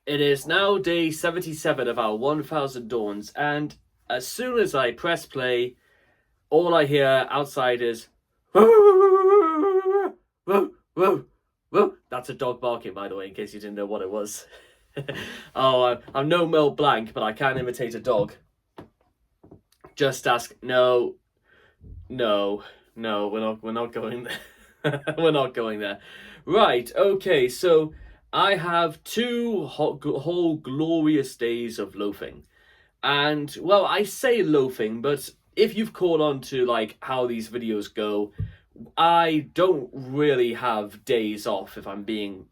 It is now day 77 of our 1000 Dawns, and as soon as I press play, all I hear outside is whoa, whoa, whoa. That's a dog barking, by the way, in case you didn't know what it was. I'm no Mel Blanc, but I can imitate a dog. Just ask. No, no, no. We're not going there. We're not going there. Right. Okay. So I have two whole glorious days of loafing. And well, I say loafing, but if you've caught on to like how these videos go, I don't really have days off if I'm being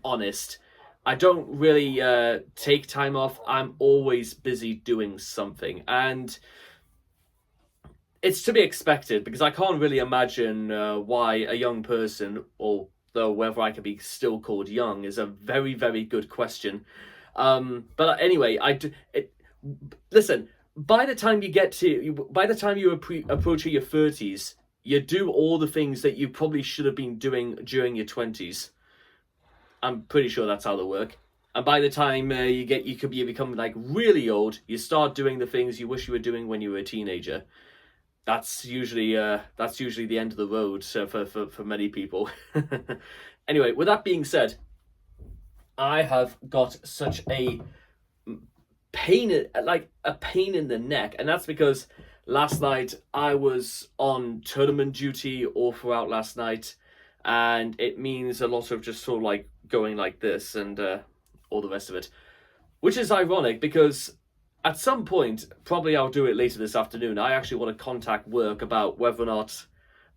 honest. I don't really take time off. I'm always busy doing something. And it's to be expected because I can't really imagine why a young person, although whether I can be still called young, is a very, very good question. But anyway, listen. By the time you approach your 30s, you do all the things that you probably should have been doing during your 20s. I'm pretty sure that's how they work. And by the time you become like really old, you start doing the things you wish you were doing when you were a teenager. That's usually the end of the road for many people. Anyway, with that being said, I have got such a pain in the neck, and that's because last night I was on tournament duty all throughout last night, and it means a lot of just sort of like going like this and all the rest of it, which is ironic because at some point, probably I'll do it later this afternoon, I actually want to contact work about whether or not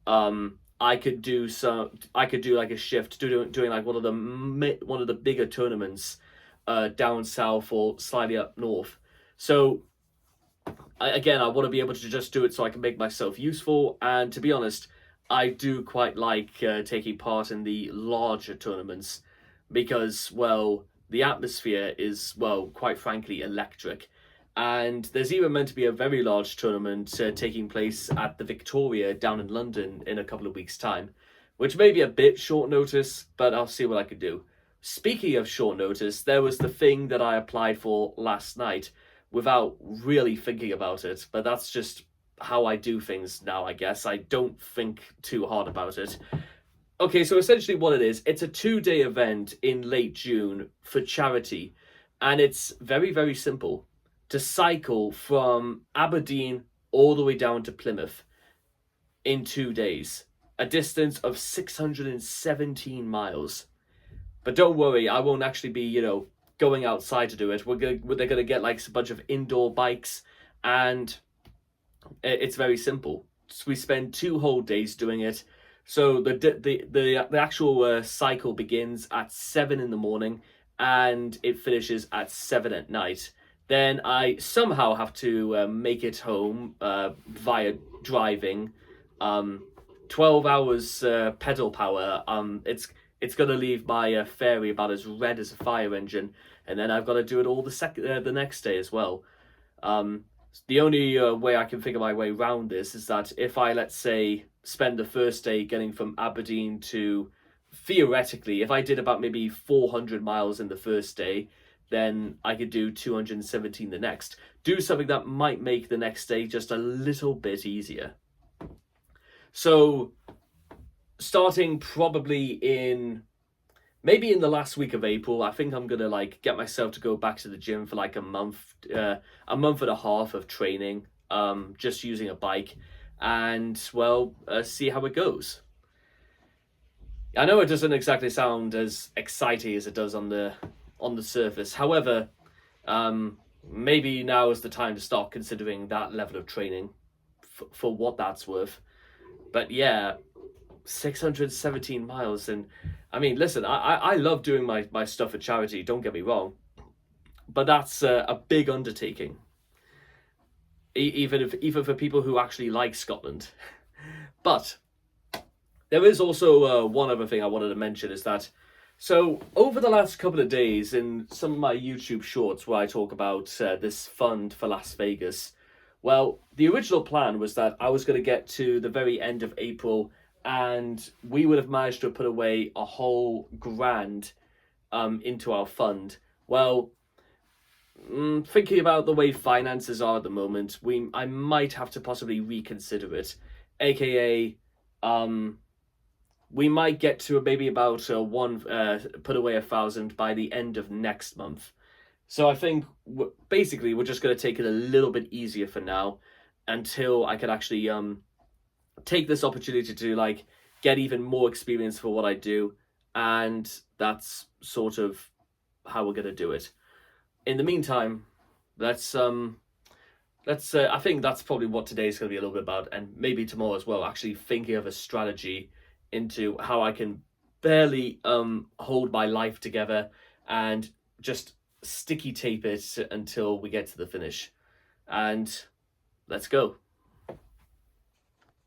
I could do like a shift doing like one of the bigger tournaments down south or slightly up north. So I want to be able to just do it so I can make myself useful. And to be honest, I do quite like taking part in the larger tournaments because, well, the atmosphere is, well, quite frankly, electric. And there's even meant to be a very large tournament taking place at the Victoria down in London in a couple of weeks' time, which may be a bit short notice, but I'll see what I can do. Speaking of short notice, there was the thing that I applied for last night without really thinking about it, but that's just how I do things now, I guess. I don't think too hard about it. Okay, so essentially what it is, it's a 2-day event in late June for charity, and it's very, very simple. To cycle from Aberdeen all the way down to Plymouth in 2 days, a distance of 617 miles. But don't worry, I won't actually be, going outside to do it. They're gonna get like a bunch of indoor bikes, and it's very simple. So we spend 2 whole days doing it. So the actual cycle begins at 7 in the morning, and it finishes at 7 at night. Then I somehow have to make it home via driving. 12 hours pedal power. It's gonna leave my ferry about as red as a fire engine, and then I've got to do it all the next day as well. The only way I can figure my way around this is that if I, let's say, spend the first day getting from Aberdeen to, theoretically, if I did about maybe 400 miles in the first day, then I could do 217 the next. Do something that might make the next day just a little bit easier. So, starting probably maybe in the last week of April, I think I'm gonna like get myself to go back to the gym for like a month and a half of training, just using a bike, and well, see how it goes. I know it doesn't exactly sound as exciting as it does on the surface. However, maybe now is the time to start considering that level of training for what that's worth. But yeah, 617 miles. And I mean, listen, I love doing my stuff for charity, don't get me wrong. But that's a big undertaking. Even for people who actually like Scotland. But there is also one other thing I wanted to mention is that, so over the last couple of days in some of my YouTube shorts where I talk about this fund for Las Vegas, well, the original plan was that I was going to get to the very end of April and we would have managed to put away a whole grand into our fund Well, thinking about the way finances are at the moment, I might have to possibly reconsider it, aka, we might get to maybe about put away 1,000 by the end of next month. So I think basically we're just gonna take it a little bit easier for now, until I can actually take this opportunity to like get even more experience for what I do, and that's sort of how we're gonna do it. In the meantime, let's I think that's probably what today's going to be a little bit about, and maybe tomorrow as well, actually thinking of a strategy into how I can barely hold my life together and just sticky tape it until we get to the finish. And let's go.